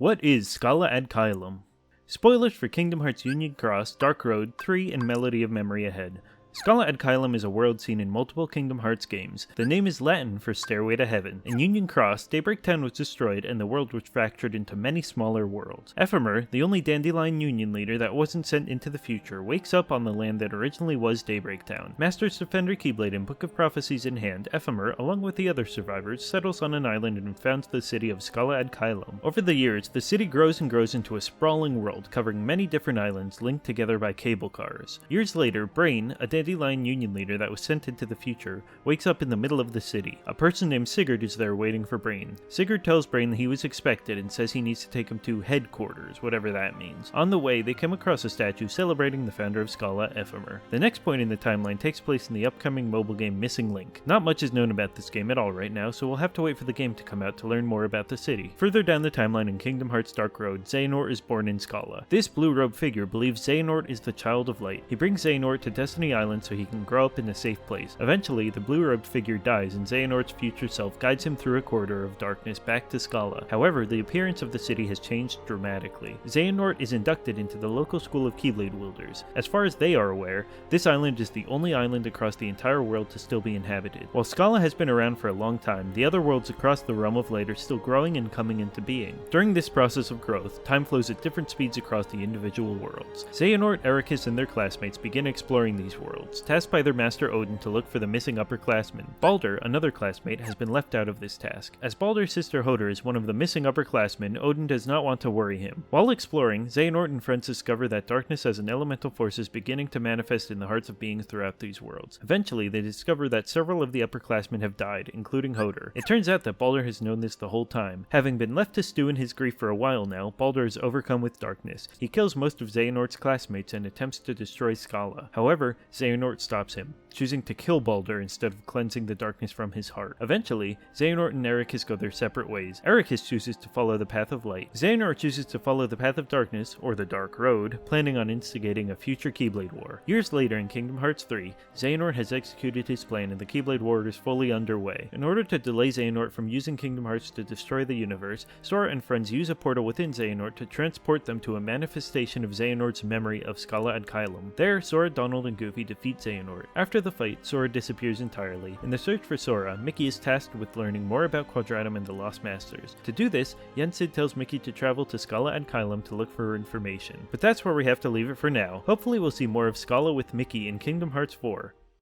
What is Scala ad Caelum? Spoilers for Kingdom Hearts Union Cross, Dark Road, 3, and Melody of Memory ahead. Scala ad Caelum is a world seen in multiple Kingdom Hearts games. The name is Latin for Stairway to Heaven. In Union Cross, Daybreak Town was destroyed and the world was fractured into many smaller worlds. Ephemer, the only Dandelion Union leader that wasn't sent into the future, wakes up on the land that originally was Daybreak Town. Master's Defender Keyblade and Book of Prophecies in hand, Ephemer, along with the other survivors, settles on an island and founds the city of Scala ad Caelum. Over the years, the city grows and grows into a sprawling world covering many different islands linked together by cable cars. Years later, Brain, a Dandelion Union leader that was sent into the future, wakes up in the middle of the city. A person named Sigurd is there waiting for Brain. Sigurd tells Brain that he was expected and says he needs to take him to headquarters, whatever that means. On the way, they come across a statue celebrating the founder of Scala, Ephemer. The next point in the timeline takes place in the upcoming mobile game Missing Link. Not much is known about this game at all right now, so we'll have to wait for the game to come out to learn more about the city. Further down the timeline in Kingdom Hearts Dark Road, Xehanort is born in Scala. This blue-robed figure believes Xehanort is the child of light. He brings Xehanort to Destiny Island so he can grow up in a safe place. Eventually, the blue-robed figure dies and Xehanort's future self guides him through a corridor of darkness back to Scala. However, the appearance of the city has changed dramatically. Xehanort is inducted into the local school of Keyblade wielders. As far as they are aware, this island is the only island across the entire world to still be inhabited. While Scala has been around for a long time, the other worlds across the realm of light are still growing and coming into being. During this process of growth, time flows at different speeds across the individual worlds. Xehanort, Ericus, and their classmates begin exploring these worlds, tasked by their master Odin to look for the missing upperclassmen. Baldur, another classmate, has been left out of this task. As Baldur's sister Hoder is one of the missing upperclassmen, Odin does not want to worry him. While exploring, Xehanort and friends discover that darkness as an elemental force is beginning to manifest in the hearts of beings throughout these worlds. Eventually, they discover that several of the upperclassmen have died, including Hoder. It turns out that Baldur has known this the whole time. Having been left to stew in his grief for a while now, Baldur is overcome with darkness. He kills most of Xehanort's classmates and attempts to destroy Scala. However, Xehanort stops him, choosing to kill Baldur instead of cleansing the darkness from his heart. Eventually, Xehanort and Ericus go their separate ways. Ericus chooses to follow the path of light. Xehanort chooses to follow the path of darkness, or the Dark Road, planning on instigating a future Keyblade War. Years later in Kingdom Hearts 3, Xehanort has executed his plan and the Keyblade War is fully underway. In order to delay Xehanort from using Kingdom Hearts to destroy the universe, Sora and friends use a portal within Xehanort to transport them to a manifestation of Xehanort's memory of Scala ad Caelum. There, Sora, Donald, and Goofy defeat Xehanort. After the fight, Sora disappears entirely. In the search for Sora, Mickey is tasked with learning more about Quadratum and the Lost Masters. To do this, Yensid tells Mickey to travel to Scala ad Caelum to look for information. But that's where we have to leave it for now. Hopefully we'll see more of Scala with Mickey in Kingdom Hearts 4.